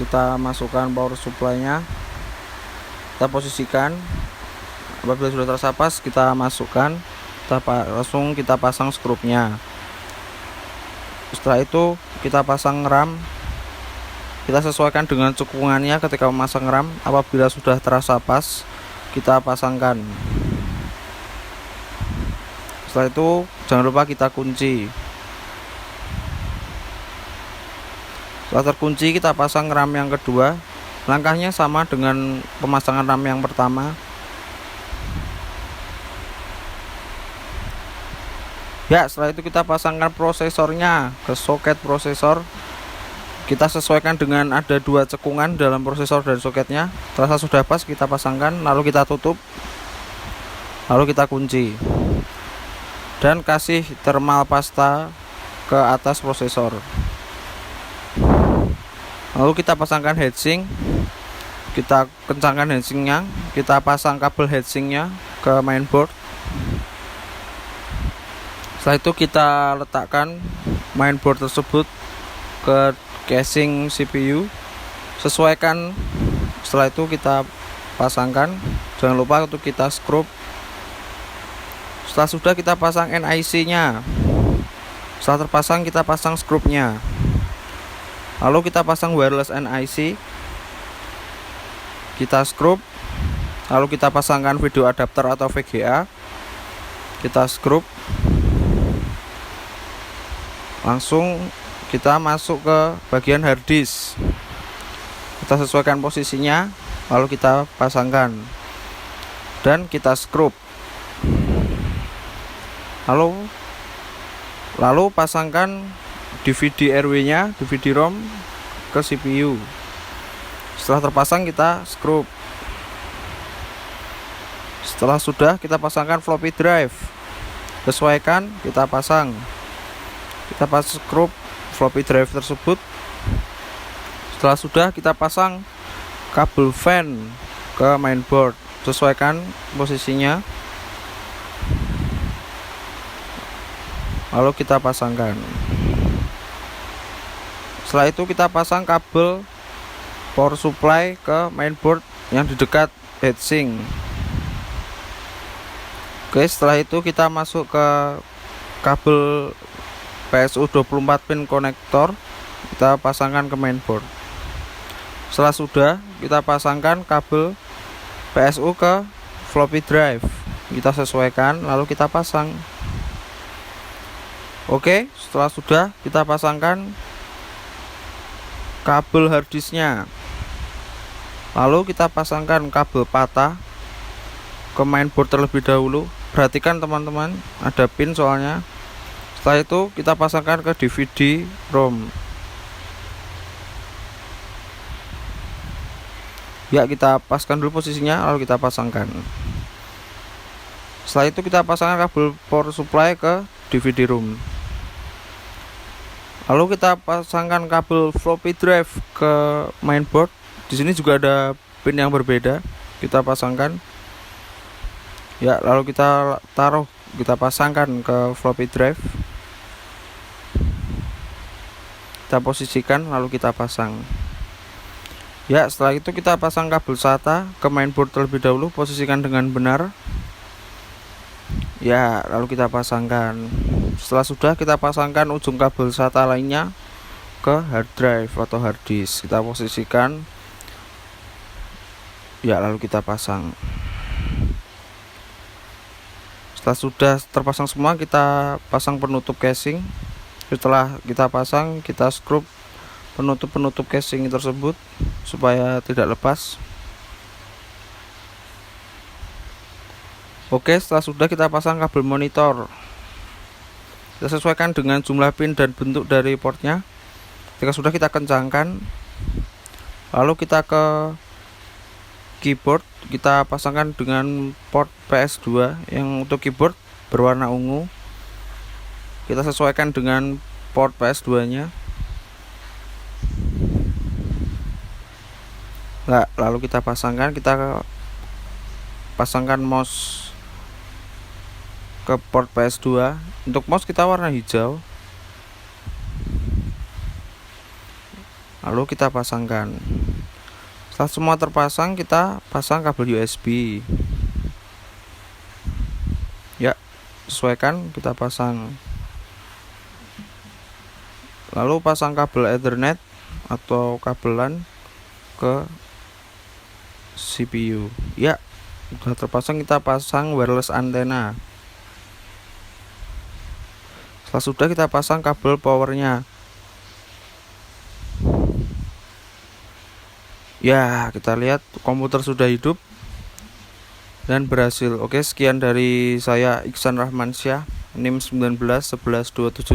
kita masukkan power supply-nya, kita posisikan. Apabila sudah terasa pas, kita masukkan, langsung kita pasang skrupnya. Setelah itu kita pasang RAM, kita sesuaikan dengan cekungannya ketika memasang RAM. Apabila sudah terasa pas, kita pasangkan. Setelah itu jangan lupa kita kunci. Setelah terkunci, kita pasang RAM yang kedua. Langkahnya sama dengan pemasangan RAM yang pertama. Ya, setelah itu kita pasangkan prosesornya ke soket prosesor. Kita sesuaikan dengan ada dua cekungan dalam prosesor dan soketnya. Terasa sudah pas, kita pasangkan, lalu kita tutup, lalu kita kunci, dan kasih thermal pasta ke atas prosesor. Lalu kita pasangkan heatsink, kita kencangkan heatsinknya, kita pasang kabel heatsinknya ke mainboard. Setelah itu kita letakkan mainboard tersebut ke casing CPU, sesuaikan. Setelah itu kita pasangkan, jangan lupa untuk kita skrup. Setelah sudah, kita pasang NIC nya. Setelah terpasang, kita pasang skrupnya, lalu kita pasang wireless NIC, kita skrup, lalu kita pasangkan video adapter atau VGA, kita skrup, langsung kita masuk ke bagian hard disk. Kita sesuaikan posisinya, lalu kita pasangkan dan kita skrup, lalu pasangkan DVD RW nya, DVD ROM ke CPU. Setelah terpasang, kita skrup. Setelah sudah, kita pasangkan floppy drive, sesuaikan, kita pasang. Kita skrup floppy drive tersebut. Setelah sudah, kita pasang kabel fan ke mainboard, sesuaikan posisinya, lalu kita pasangkan. Setelah itu kita pasang kabel power supply ke mainboard yang di dekat heatsink. Oke, setelah itu kita masuk ke kabel PSU 24 pin konektor, kita pasangkan ke mainboard. Setelah sudah, kita pasangkan kabel PSU ke floppy drive, kita sesuaikan, lalu kita pasang. Oke, setelah sudah, kita pasangkan kabel harddisknya, lalu kita pasangkan kabel patah ke mainboard terlebih dahulu. Perhatikan teman-teman, ada pin soalnya. Setelah itu kita pasangkan ke DVD ROM. Ya, kita paskan dulu posisinya, lalu kita pasangkan. Setelah itu kita pasangkan kabel power supply ke DVD ROM. Lalu kita pasangkan kabel floppy drive ke mainboard. Di sini juga ada pin yang berbeda, kita pasangkan. Ya, lalu kita kita pasangkan ke floppy drive. Kita posisikan, lalu kita pasang. Ya, setelah itu kita pasang kabel SATA ke mainboard terlebih dahulu, posisikan dengan benar. Ya, lalu kita pasangkan. Setelah sudah, kita pasangkan ujung kabel SATA lainnya ke hard drive atau hard disk, kita posisikan. Ya, lalu kita pasang. Setelah sudah terpasang semua, kita pasang penutup casing. Setelah kita pasang, kita skrup penutup casing tersebut supaya tidak lepas. Oke, setelah sudah, kita pasang kabel monitor. Kita sesuaikan dengan jumlah pin dan bentuk dari portnya. Ketika sudah, kita kencangkan, lalu kita ke keyboard, kita pasangkan dengan port PS2 yang untuk keyboard berwarna ungu. Kita sesuaikan dengan port PS2 nya. Nah, lalu kita pasangkan mouse ke port PS2. Untuk mouse kita warna hijau. lalu kita pasangkan. Setelah semua terpasang, kita pasang kabel USB. Ya, sesuaikan, kita pasang. Lalu pasang kabel Ethernet atau kabel LAN ke CPU. Ya, sudah terpasang, kita pasang wireless antena. Setelah sudah, kita pasang kabel powernya. Ya, kita lihat komputer sudah hidup dan berhasil. Oke, sekian dari saya Iksan Rahmansyah, NIM 19 11 277.